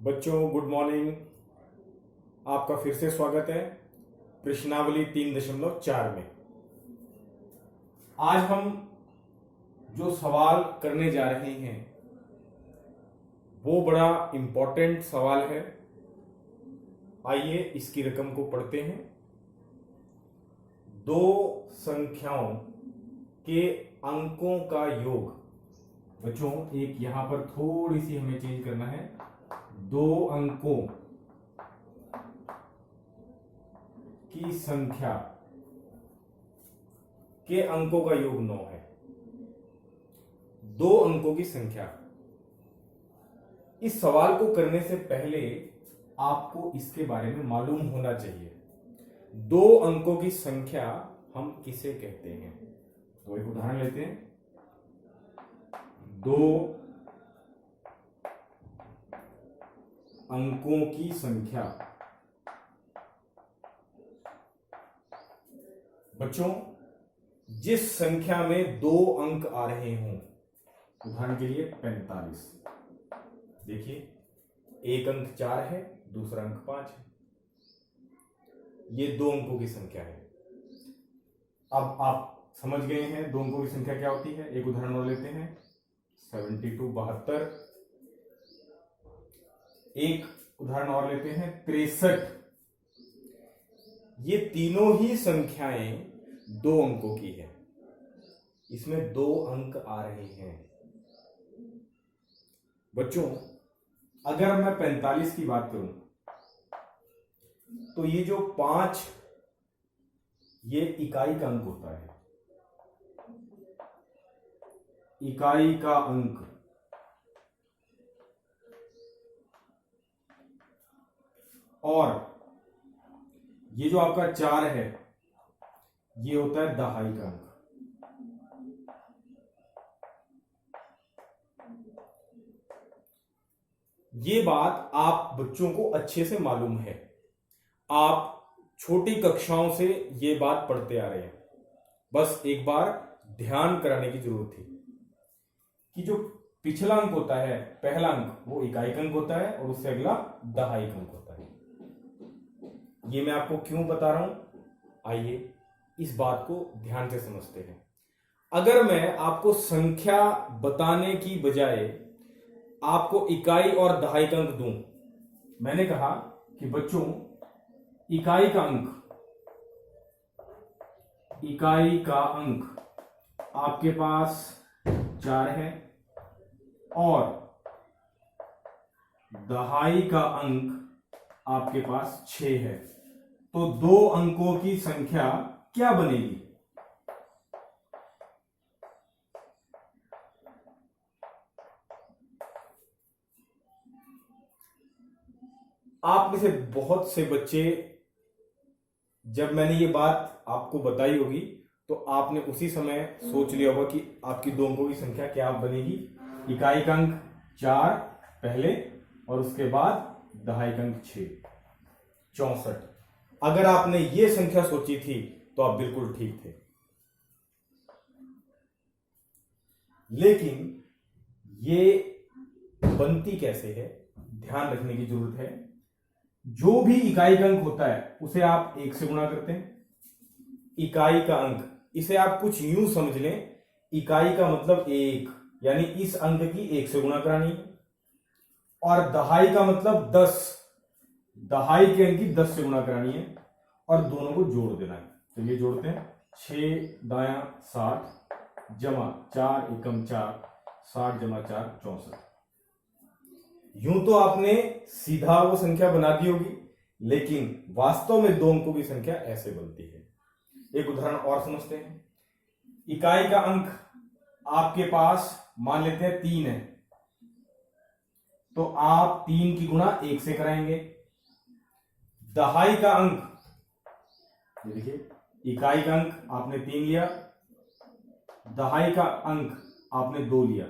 बच्चों good morning. आपका फिर से स्वागत है प्रश्नावली 3.4 में। आज हम जो सवाल करने जा रहे हैं वो बड़ा इंपॉर्टेंट सवाल है। आइए इसकी रकम को पढ़ते हैं। दो संख्याओं के अंकों का योग। बच्चों एक यहां पर थोड़ी सी हमें चेंज करना है। दो अंकों की संख्या के अंकों का योग 9 है। दो अंकों की संख्या। इस सवाल को करने से पहले आपको इसके बारे में मालूम होना चाहिए। दो अंकों की संख्या हम किसे कहते हैं? तो एक उदाहरण लेते हैं। दो अंकों की संख्या। बच्चों जिस संख्या में दो अंक आ रहे हों, उदाहरण के लिए 45। देखिए एक अंक 4 है, दूसरा अंक 5 है। ये दो अंकों की संख्या है। अब आप समझ गए हैं दो अंकों की संख्या क्या होती है। एक उदाहरण और लेते हैं। 72 72। एक उदाहरण और लेते हैं 63। ये तीनों ही संख्याएं दो अंकों की है। इसमें दो अंक आ रहे हैं। बच्चों अगर मैं 45 की बात करूं तो ये जो 5 ये इकाई का अंक होता है। इकाई का अंक। और ये जो आपका 4 है ये होता है दहाई का अंक। ये बात आप बच्चों को अच्छे से मालूम है। आप छोटी कक्षाओं से ये बात पढ़ते आ रहे हैं। बस एक बार ध्यान कराने की जरूरत थी कि जो पिछला अंक होता है, पहला अंक, वो इकाई का अंक होता है और उससे अगला दहाई का अंक होता है। ये मैं आपको क्यों बता रहा हूं, आइए इस बात को ध्यान से समझते हैं। अगर मैं आपको संख्या बताने की बजाय आपको इकाई और दहाई का अंक दूं, मैंने कहा कि बच्चों इकाई का अंक आपके पास 4 है और दहाई का अंक आपके पास 6 है। तो दो अंकों की संख्या क्या बनेगी? आप में से बहुत से बच्चे, जब मैंने ये बात आपको बताई होगी तो आपने उसी समय सोच लिया होगा कि आपकी दो अंकों की संख्या क्या बनेगी। इकाई का अंक 4 पहले और उसके बाद दहाई का अंक 6, 64। अगर आपने ये संख्या सोची थी तो आप बिल्कुल ठीक थे। लेकिन ये बनती कैसे है, ध्यान रखने की जरूरत है। जो भी इकाई का अंक होता है उसे आप 1 से गुणा करते हैं। इकाई का अंक, इसे आप कुछ यूं समझ लें, इकाई का मतलब 1, यानी इस अंक की 1 से गुणा करानी है। और दहाई का मतलब 10, दहाई के अंक की 10 से गुणा करानी है और दोनों को जोड़ देना है। चलिए जोड़ते हैं। 6 दाया 60 जमा 4 एकम 4, 60 जमा 4 64। यूं तो आपने सीधा वो संख्या बना दी होगी, लेकिन वास्तव में दो अंकों की संख्या ऐसे बनती है। एक उदाहरण और समझते हैं। इकाई का अंक आपके पास मान लेते हैं 3 है, तो आप 3 की गुणा 1 से कराएंगे। दहाई का अंक, ये देखिए, इकाई का अंक आपने 3 लिया, दहाई का अंक आपने 2 लिया,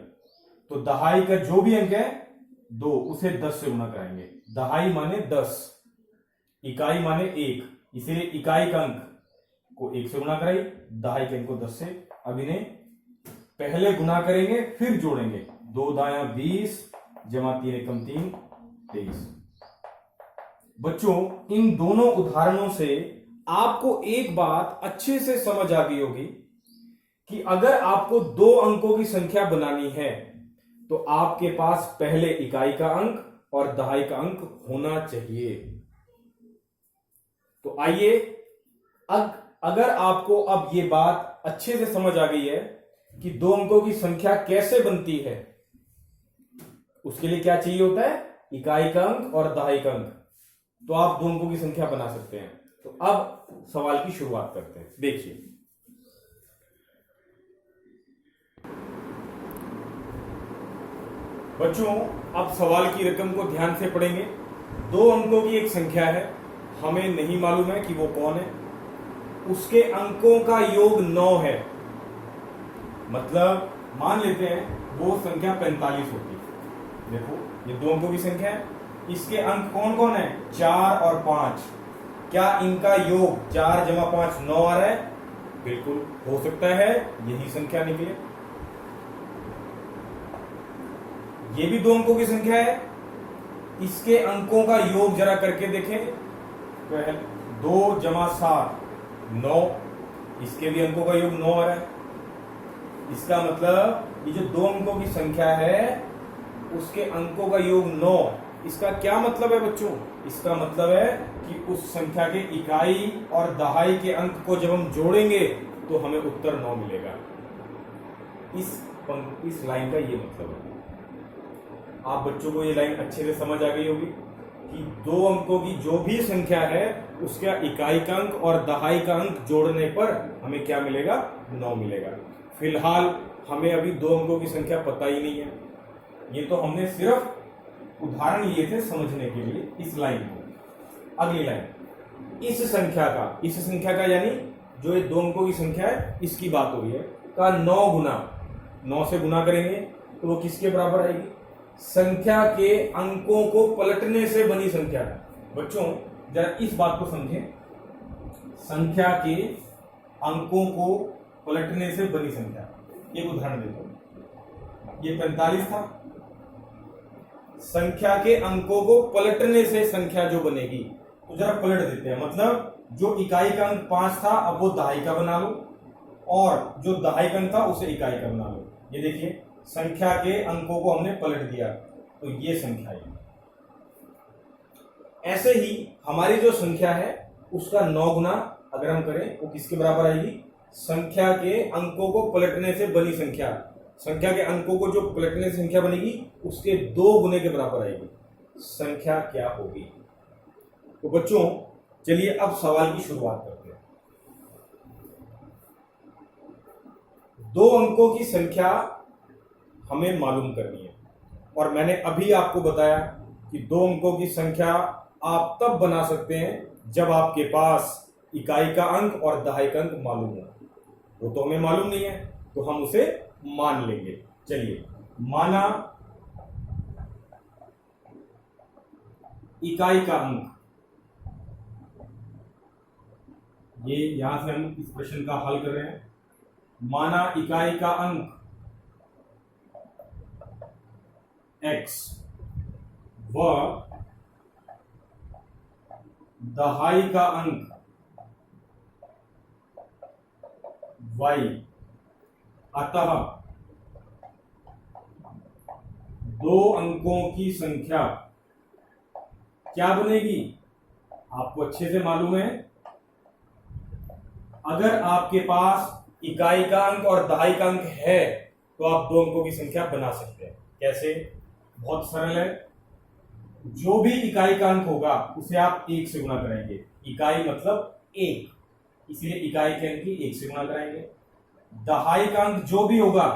तो दहाई का जो भी अंक है 2, उसे 10 से गुणा कराएंगे। दहाई माने 10, इकाई माने 1, इसलिए इकाई का अंक को 1 से गुणा कराई, दहाई के अंक को 10 से। अब इन्हें पहले गुणा करेंगे फिर जोड़ेंगे। 2 दाया 20 जमा 3 एकम 3 23। बच्चों, इन दोनों उदाहरणों से आपको एक बात अच्छे से समझ आ गई होगी कि अगर आपको 2 अंकों की संख्या बनानी है तो आपके पास पहले इकाई का अंक और दहाई का अंक होना चाहिए। तो आइए, अगर आपको अब ये बात अच्छे से समझ आ गई है कि 2 अंकों की संख्या कैसे बनती है, उसके लिए क्या चाहिए होता है, इकाई का अंक और दहाई का अंक, तो आप 2 अंकों की संख्या बना सकते हैं। तो अब सवाल की शुरुआत करते हैं। देखिए, बच्चों, अब सवाल की रकम को ध्यान से पढ़ेंगे। 2 अंकों की एक संख्या है, हमें नहीं मालूम है कि वो कौन है, उसके अंकों का योग 9 है। मतलब मान लेते हैं वो संख्या 45 होती है। देखो, ये 2 अंकों की संख्या है, इसके अंक कौन कौन है, 4 और 5। क्या इनका योग 4 जमा 5 9 आ रहा है? बिल्कुल हो सकता है यही संख्या निकले। ये भी 2 अंकों की संख्या है, इसके अंकों का योग जरा करके देखें। 2 जमा 7 9, इसके भी अंकों का योग 9 आ रहा है। इसका मतलब ये जो 2 अंकों की संख्या है उसके अंकों का योग 9। इसका क्या मतलब है बच्चों? इसका मतलब है कि उस संख्या के इकाई और दहाई के अंक को जब हम जोड़ेंगे तो हमें उत्तर 9 मिलेगा। इस लाइन का ये मतलब है। आप बच्चों को ये लाइन अच्छे से समझ आ गई होगी कि 2 अंकों की जो भी संख्या है उसका इकाई का अंक और दहाई का अंक जोड़ने पर हमें क्या मिलेगा, 9 मिलेगा। फिलहाल हमें अभी 2 अंकों की संख्या पता ही नहीं है, ये तो हमने सिर्फ उदाहरण लिए थे समझने के लिए इस लाइन को। अगली लाइन, इस संख्या का यानी जो ये 2 अंकों की संख्या है इसकी बात हो रही है, का 9 गुना 9 से गुना करेंगे तो वो किसके बराबर आएगी, संख्या के अंकों को पलटने से बनी संख्या। बच्चों जरा इस बात को समझें, संख्या के अंकों को पलटने से बनी संख्या। एक उदाहरण देखो, ये 45 था, संख्या के अंकों को पलटने से संख्या जो बनेगी, तो जरा पलट देते हैं। मतलब जो इकाई का अंक 5 था अब वो दहाई का बना लो, और जो दहाई का अंक था उसे इकाई का बना लो। ये देखिए, संख्या के अंकों को हमने पलट दिया तो ये संख्या है। ऐसे ही हमारी जो संख्या है उसका 9 गुना अगर हम करें वो किसके बराबर आएगी, संख्या के अंकों को पलटने से बनी संख्या। संख्या के अंकों को जो पलटने से संख्या बनेगी उसके 2 गुने के बराबर आएगी। संख्या क्या होगी? तो बच्चों चलिए अब सवाल की शुरुआत करते हैं। 2 अंकों की संख्या हमें मालूम करनी है, और मैंने अभी आपको बताया कि 2 अंकों की संख्या आप तब बना सकते हैं जब आपके पास इकाई का अंक और दहाई का अंक मालूम हो। वो तो हमें मालूम नहीं है तो हम उसे मान लेंगे। चलिए, माना इकाई का अंक, ये यहां से हम इस प्रश्न का हल कर रहे हैं। माना इकाई का अंक x व दहाई का अंक y, अतः 2 अंकों की संख्या क्या बनेगी? आपको अच्छे से मालूम है, अगर आपके पास इकाई का अंक और दहाई का अंक है तो आप 2 अंकों की संख्या बना सकते हैं। कैसे? बहुत सरल है। जो भी इकाई का अंक होगा उसे आप 1 से गुना करेंगे। इकाई मतलब 1, इसलिए इकाई के अंक की 1 से गुना कराएंगे। दहाई का अंक जो भी होगा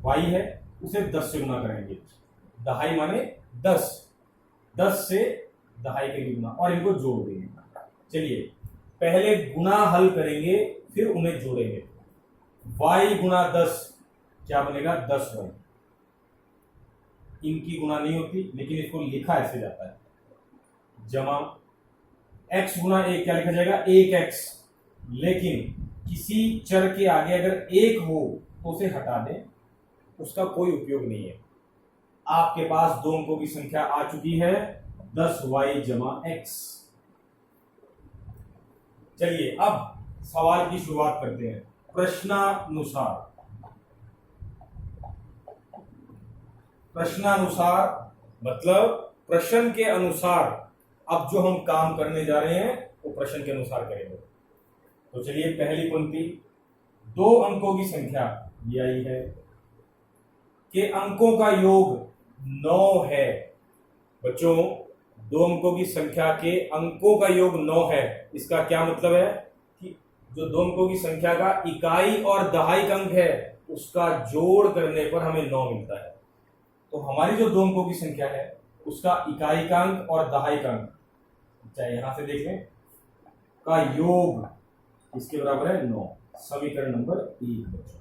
y है, उसे 10 से गुना करेंगे। दहाई माने 10, 10 से दहाई के गुना, और इनको जोड़ देंगे। चलिए पहले गुना हल करेंगे फिर उन्हें जोड़ेंगे। y गुना 10 क्या बनेगा, 10y। इनकी गुना नहीं होती लेकिन इसको लिखा ऐसे जाता है, जमा x गुना 1 क्या लिखा जाएगा, 1x। लेकिन किसी चर के आगे अगर 1 हो तो उसे हटा दें, उसका कोई उपयोग नहीं है। आपके पास 2 अंकों की संख्या आ चुकी है 10y जमा x। चलिए अब सवाल की शुरुआत करते हैं। प्रश्नानुसार मतलब प्रश्न के अनुसार अब जो हम काम करने जा रहे हैं वो प्रश्न के अनुसार करेंगे। तो चलिए पहली पंक्ति, 2 अंकों की संख्या ये आई है कि अंकों का योग 9 है। बच्चों 2 अंकों की संख्या के अंकों का योग 9 है। इसका क्या मतलब है कि जो 2 अंकों की संख्या का इकाई और दहाई अंक है उसका जोड़ करने पर हमें 9 मिलता है। तो हमारी जो 2 अंकों की संख्या है उसका इकाई का अंक और दहाई का अंक, चाहे यहां से देखें, का योग इसके बराबर है 9। समीकरण नंबर 1 बच्चों।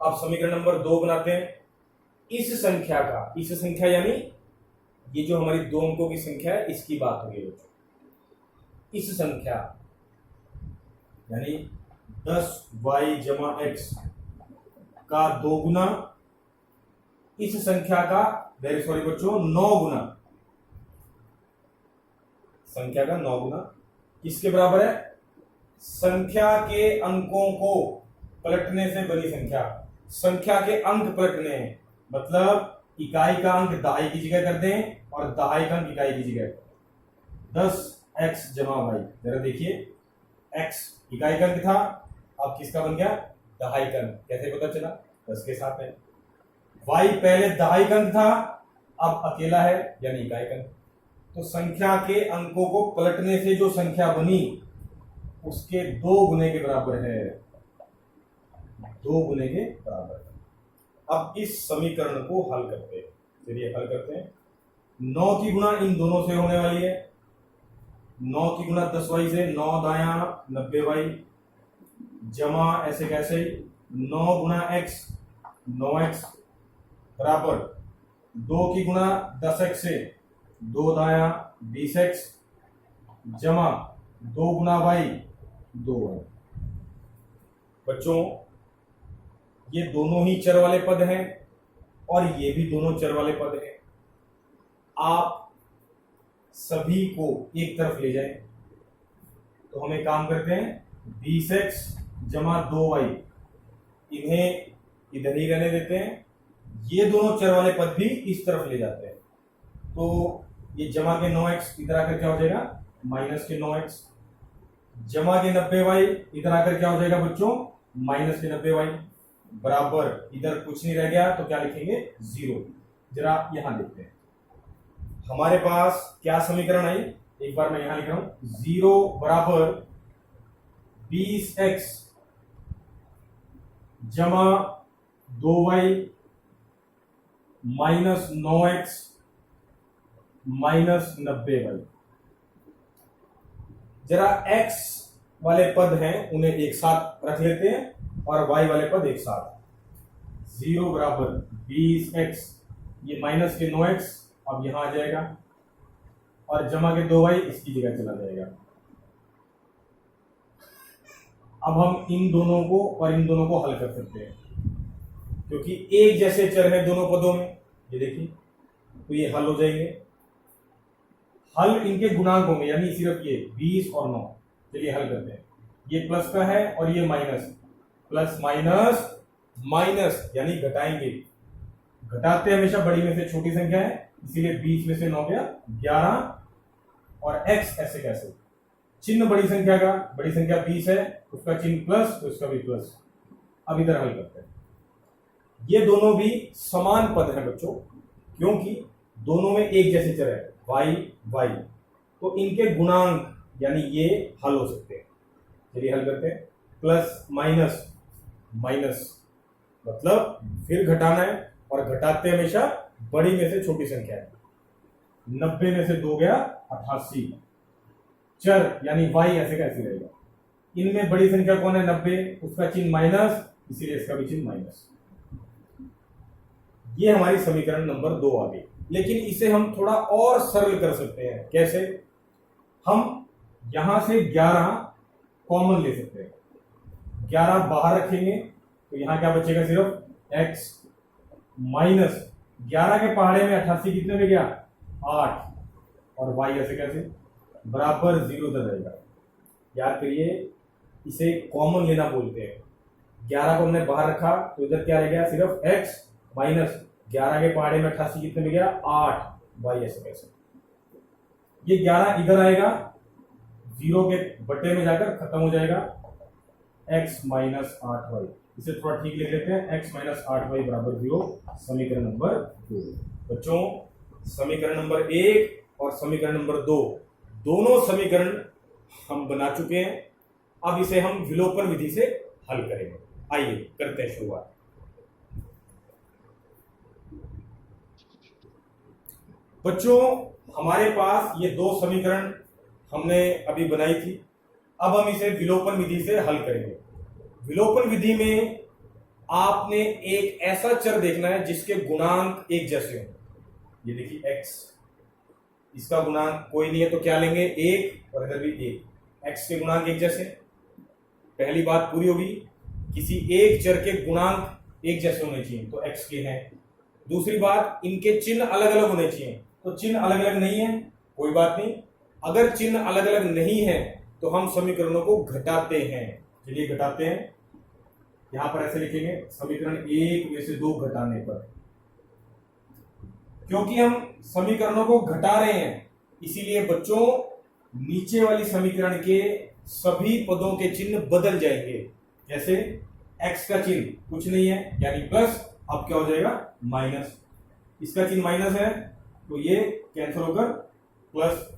अब समीकरण नंबर 2 बनाते हैं। इस संख्या यानी ये जो हमारी 2 अंकों की संख्या है इसकी बात हो गई बच्चों। इस संख्या यानी 10y जमा x का 2 गुना इस संख्या का, वेरी सॉरी बच्चों, 9 गुना, संख्या का 9 गुना किसके बराबर है? संख्या के अंकों को पलटने से बनी संख्या के अंक पलटने हैं, मतलब इकाई का अंक दहाई की जगह कर दें और दहाई का अंक इकाई की जगह। 10x जमा y, जरा देखिए, x इकाई का अंक था, अब किसका बन गया? दहाई का अंक। कैसे पता चला? 10 के साथ है। y पहले दहाई का अंक था, अब अकेला है यानी इकाई का अंक। तो संख्या के अंकों को पलटने से जो संख्या बनी उसके 2 गुने के बराबर है। 2 गुने के बराबर है। अब इस समीकरण को हल करते हैं। चलिए हल करते हैं। 9 की गुणा इन दोनों से होने वाली है। 9 की गुणा 10y से, 9 दाया 90y जमा ऐसे कैसे 9 गुणा x 9x बराबर 2 की गुणा 10x से, 2 दाया 20x जमा 2 गुणा y 2y। बच्चों ये दोनों ही चर वाले पद हैं और ये भी दोनों चर वाले पद हैं। आप सभी को एक तरफ ले जाएं तो हमें काम करते हैं 20x जमा 2y, इन्हें इधर ही रहने देते हैं। ये दोनों चर वाले पद भी इस तरफ ले जाते हैं। तो ये जमा के 9x इधर आकर क्या हो जाएगा? माइनस के 9x जमा के 90y इधर आकर क्या हो जाएगा बच्चों? माइनस के 90y बराबर, इधर कुछ नहीं रह गया तो क्या लिखेंगे? 0। जरा यहां देखते हैं हमारे पास क्या समीकरण आई। एक बार मैं यहां लिख रहा हूं, 0 बराबर 20x जमा 2y minus 9x minus 90y। जरा x वाले पद हैं उन्हें एक साथ रख लेते हैं और y वाले पद एक साथ। 0 बराबर 20x, ये माइनस के 9x अब यहां आ जाएगा और जमा के 2y इसकी जगह चला जाएगा। अब हम इन दोनों को और इन दोनों को हल कर सकते हैं क्योंकि एक जैसे चर है दोनों पदों में। ये देखिए, तो ये हल हो जाएंगे। हल इनके गुणांक होंगे, यानी सिर्फ ये 20 और 9। चलिए हल करते हैं। ये प्लस का है और ये माइनस, प्लस माइनस माइनस यानी घटाएंगे। घटाते हमेशा बड़ी में से छोटी संख्या है, इसीलिए 20 में से 9 गया 11 और x ऐसे कैसे। चिन्ह बड़ी संख्या का, बड़ी संख्या 20 है, उसका चिन्ह प्लस तो इसका भी प्लस। अब इधर हल करते हैं। ये दोनों भी समान पद हैं बच्चों, क्योंकि दोनों में एक जैसे चर है y, तो इनके गुणांक यानी ये हल हो सकते हैं। चलिए हल करते हैं। प्लस माइनस माइनस मतलब फिर घटाना है और घटाते हमेशा बड़ी में से छोटी संख्या है। 90 में से 2 गया 88। चर यानी y ऐसे कैसे रहेगा? इनमें बड़ी संख्या कौन है? 90, उसका चिन्ह माइनस, इसीलिए इसका भी चिन्ह माइनस। ये हमारी समीकरण नंबर 2 आ गई। लेकिन इसे हम थोड़ा और सरल कर सकते हैं। कैसे? हम यहां से 11 कॉमन ले सकते हैं। 11 बाहर रखेंगे तो यहां क्या बचेगा? सिर्फ x माइनस 11 के पहाड़े में 88 कितने में गया? 8। और y ऐसे कैसे बराबर 0 उधर रहेगा। याद करिए, इसे कॉमन लेना बोलते हैं। 11 को हमने बाहर रखा तो इधर क्या रह गया, सिर्फ x माइनस 11 के पहाड़े में 88 कितने में गया 8, y ऐसे कैसे। ये 11 इधर आएगा, 0 के बटे में जाकर खत्म हो जाएगा, x माइनस 8y। इसे थोड़ा ठीक लिख लेते हैं, x माइनस 8y बराबर 0, समीकरण नंबर 2। बच्चों, समीकरण नंबर 1 और समीकरण नंबर 2 दोनों समीकरण हम बना चुके हैं। अब इसे हम विलोपन विधि से हल करेंगे। आइए करते हैं शुरुआत। बच्चों, हमारे पास ये दो समीकरण हमने अभी बनाई थी। अब हम इसे विलोपन विधि से हल करेंगे। विलोपन विधि में आपने एक ऐसा चर देखना है जिसके गुणांक एक जैसे हों। ये देखिए x, इसका गुणांक कोई नहीं है तो क्या लेंगे 1, और इधर भी 1। x के गुणांक एक जैसे, पहली बात पूरी होगी। किसी एक चर के गुणांक एक जैसे होने चाहिए तो x के हैं। दूसरी बात, इनके चिन्ह अलग अलग होने चाहिए, तो चिन्ह अलग अलग नहीं है, कोई बात नहीं। अगर चिन्ह अलग अलग नहीं है तो हम समीकरणों को घटाते हैं। चलिए घटाते हैं। यहां पर ऐसे लिखेंगे, समीकरण 1 में से 2 घटाने पर। क्योंकि हम समीकरणों को घटा रहे हैं, इसीलिए बच्चों नीचे वाली समीकरण के सभी पदों के चिन्ह बदल जाएंगे। जैसे x का चिन्ह कुछ नहीं है यानी प्लस, अब क्या हो जाएगा माइनस। इसका चिन्ह माइनस है तो ये कैंसिल होकर प्लस,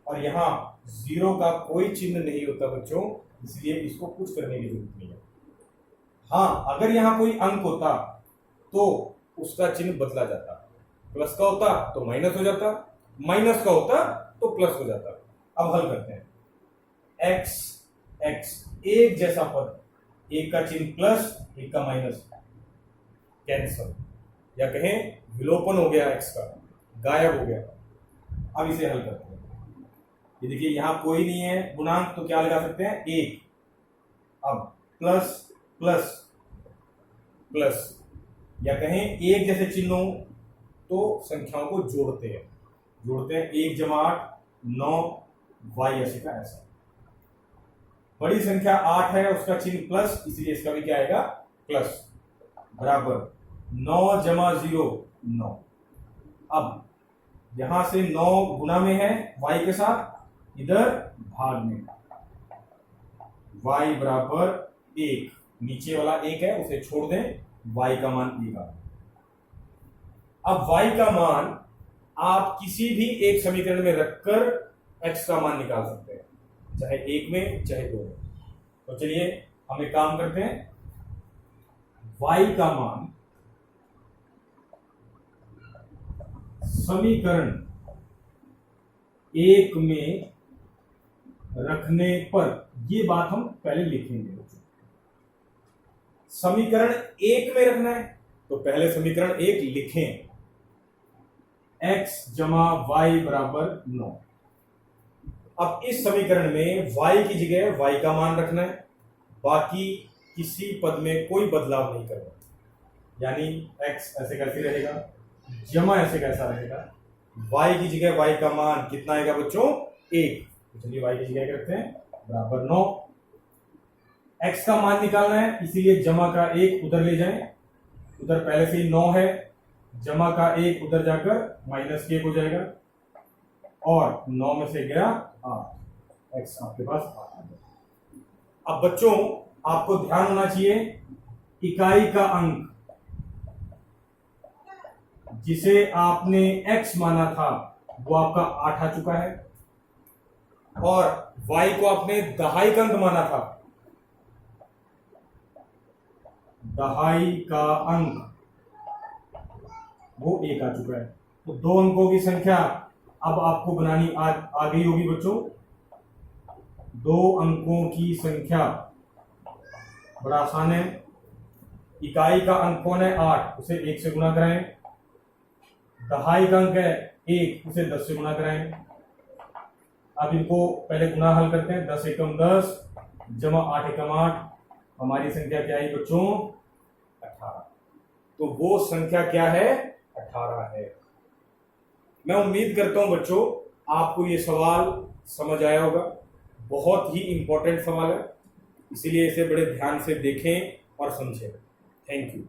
और यहां 0 का कोई चिन्ह नहीं होता बच्चों, इसलिए इसको कुछ करने की जरूरत नहीं है। हाँ, अगर यहां कोई अंक होता तो उसका चिन्ह बदला जाता। प्लस का होता तो माइनस हो जाता, माइनस का होता तो प्लस हो जाता। अब हल करते हैं। x एक जैसा पद, एक का चिन्ह प्लस एक का माइनस, कैंसल, या कहें विलोपन हो गया, x का गायब हो गया। अब इसे हल करते हैं। ये देखिए यहां कोई नहीं है गुणांक तो क्या लगा सकते हैं 1। अब प्लस प्लस प्लस, या कहें एक जैसे चिन्हों तो संख्याओं को जोड़ते हैं। 1 जमा 8 9, y ऐसे का ऐसा। बड़ी संख्या 8 है, उसका चिन्ह प्लस, इसलिए इसका भी क्या आएगा प्लस, बराबर 9 जमा 0 9। अब यहां से 9 गुना में है y के साथ, इधर भाग में, y बराबर 1। नीचे वाला 1 है उसे छोड़ दें, y का मान 1 आ। अब y का मान आप किसी भी एक समीकरण में रखकर x का मान निकाल सकते हैं, चाहे 1 में चाहे 2 में। तो चलिए हम एक काम करते हैं, y का मान समीकरण 1 में रखने पर, ये बात हम पहले लिखेंगे। समीकरण 1 में रखना है तो पहले समीकरण 1 लिखें, x जमा y बराबर 9। अब इस समीकरण में y की जगह y का मान रखना है, बाकी किसी पद में कोई बदलाव नहीं करना। यानी x ऐसे कैसे रहेगा, जमा ऐसे कैसा रहेगा, y की जगह y का मान कितना आएगा बच्चों 1। तो चलिए y की जगह करते हैं बराबर 9। x का मान निकालना है, इसीलिए जमा का 1 उधर ले जाएं, उधर पहले से ही 9 है, जमा का 1 उधर जाकर माइनस 1 हो जाएगा, और 9 में से गया 8, x आपके पास 8 आ गया। अब बच्चों आपको ध्यान होना चाहिए, इकाई का अंक जिसे आपने x माना था वो आपका 8 आ चुका है, और y को आपने दहाई का अंक माना था, दहाई का अंक वो 1 आ चुका है। तो 2 अंकों की संख्या अब आपको बनानी आ गई होगी बच्चों। 2 अंकों की संख्या बड़ा आसान है। इकाई का अंक कौन है 8, उसे 1 से गुना कराएं। दहाई का अंक है 1, उसे 10 से गुना कराएं। अब इनको पहले गुना हल करते हैं। 10 एकम 10 जमा 8 एकम 8, हमारी संख्या क्या है बच्चों 18। तो वो संख्या क्या है 18 है। मैं उम्मीद करता हूं बच्चों आपको ये सवाल समझ आया होगा। बहुत ही इंपॉर्टेंट सवाल है, इसीलिए इसे बड़े ध्यान से देखें और समझें। Thank you.